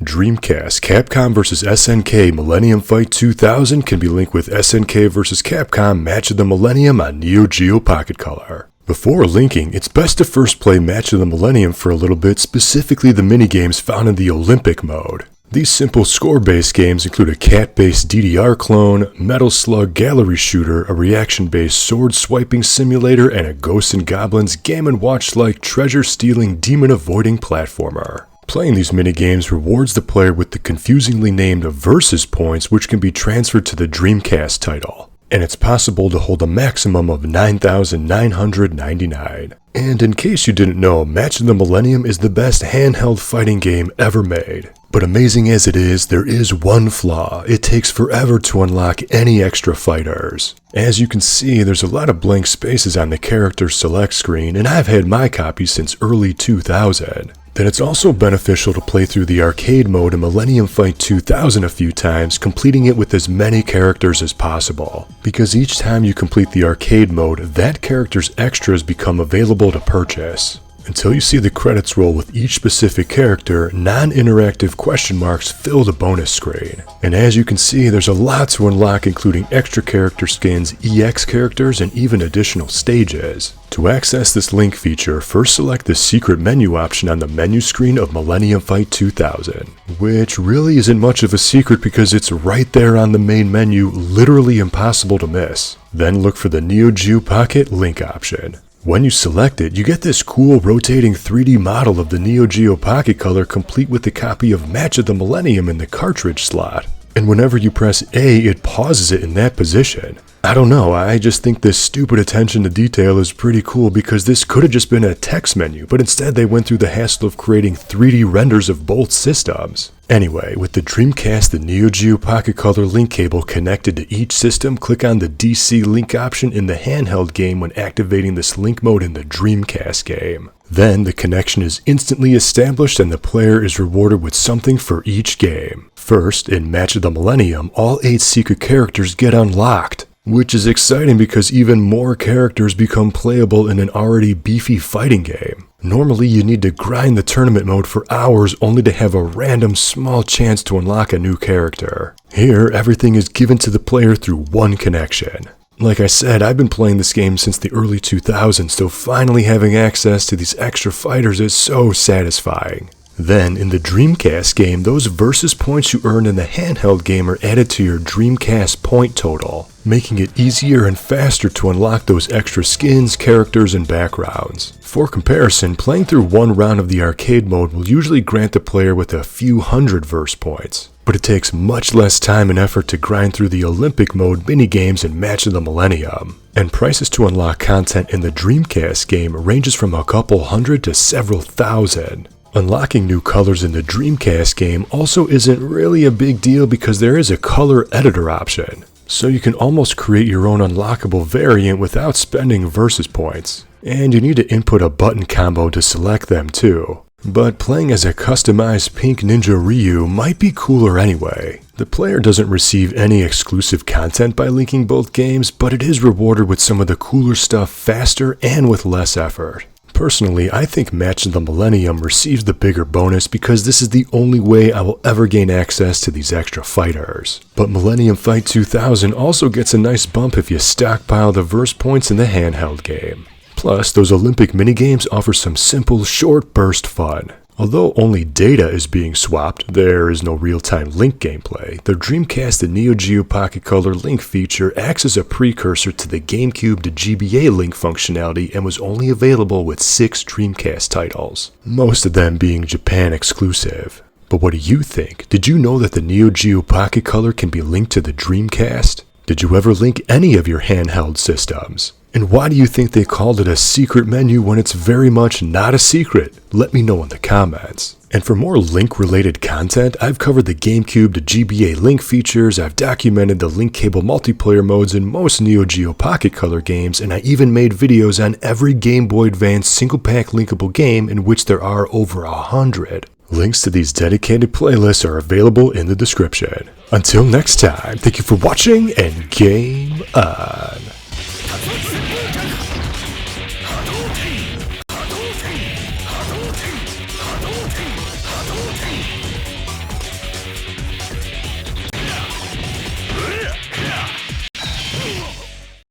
Dreamcast, Capcom vs SNK Millennium Fight 2000 can be linked with SNK vs Capcom Match of the Millennium on Neogeo Pocket Color. Before linking, it's best to first play Match of the Millennium for a little bit, specifically the minigames found in the Olympic mode. These simple score-based games include a cat-based DDR clone, Metal Slug gallery shooter, a reaction-based sword-swiping simulator, and a Ghosts and Goblins Game & Watch-like treasure-stealing, demon-avoiding platformer. Playing these minigames rewards the player with the confusingly named Versus points, which can be transferred to the Dreamcast title. And it's possible to hold a maximum of 9,999. And in case you didn't know, Match of the Millennium is the best handheld fighting game ever made. But amazing as it is, there is one flaw: it takes forever to unlock any extra fighters. As you can see, there's a lot of blank spaces on the character select screen, and I've had my copy since early 2000. Then it's also beneficial to play through the arcade mode in Millennium Fight 2000 a few times, completing it with as many characters as possible. Because each time you complete the arcade mode, that character's extras become available to purchase. Until you see the credits roll with each specific character, non-interactive question marks fill the bonus screen. And as you can see, there's a lot to unlock, including extra character skins, EX characters, and even additional stages. To access this link feature, first select the secret menu option on the menu screen of Millennium Fight 2000, which really isn't much of a secret because it's right there on the main menu, literally impossible to miss. Then look for the Neogeo Pocket link option. When you select it, you get this cool rotating 3D model of the Neogeo Pocket Color, complete with a copy of Match of the Millennium in the cartridge slot. And whenever you press A, it pauses it in that position. I don't know, I just think this stupid attention to detail is pretty cool because this could have just been a text menu, but instead they went through the hassle of creating 3D renders of both systems. Anyway, with the Dreamcast, the Neogeo Pocket Color link cable connected to each system, click on the DC link option in the handheld game when activating this link mode in the Dreamcast game. Then the connection is instantly established and the player is rewarded with something for each game. First, in Match of the Millennium, all 8 secret characters get unlocked, which is exciting because even more characters become playable in an already beefy fighting game. Normally you need to grind the tournament mode for hours only to have a random small chance to unlock a new character. Here, everything is given to the player through one connection. Like I said, I've been playing this game since the early 2000s, so finally having access to these extra fighters is so satisfying. Then, in the Dreamcast game, those Versus points you earned in the handheld game are added to your Dreamcast point total, making it easier and faster to unlock those extra skins, characters, and backgrounds. For comparison, playing through one round of the arcade mode will usually grant the player with a few hundred Verse points, but it takes much less time and effort to grind through the Olympic mode minigames and Match of the Millennium. And prices to unlock content in the Dreamcast game ranges from a couple hundred to several thousand. Unlocking new colors in the Dreamcast game also isn't really a big deal because there is a color editor option, so you can almost create your own unlockable variant without spending Versus points. And you need to input a button combo to select them too. But playing as a customized Pink Ninja Ryu might be cooler anyway. The player doesn't receive any exclusive content by linking both games, but it is rewarded with some of the cooler stuff faster and with less effort. Personally, I think Match of the Millennium receives the bigger bonus because this is the only way I will ever gain access to these extra fighters. But Millennium Fight 2000 also gets a nice bump if you stockpile the Verse points in the handheld game. Plus, those Olympic minigames offer some simple, short burst fun. Although only data is being swapped, there is no real-time link gameplay. The Dreamcast and Neogeo Pocket Color link feature acts as a precursor to the GameCube to GBA link functionality and was only available with 6 Dreamcast titles, most of them being Japan exclusive. But what do you think? Did you know that the Neogeo Pocket Color can be linked to the Dreamcast? Did you ever link any of your handheld systems? And why do you think they called it a secret menu when it's very much not a secret? Let me know in the comments. And for more link-related content, I've covered the GameCube to GBA link features, I've documented the link cable multiplayer modes in most Neogeo Pocket Color games, and I even made videos on every Game Boy Advance single-pack linkable game, in which there are over 100. Links to these dedicated playlists are available in the description. Until next time, thank you for watching, and game on!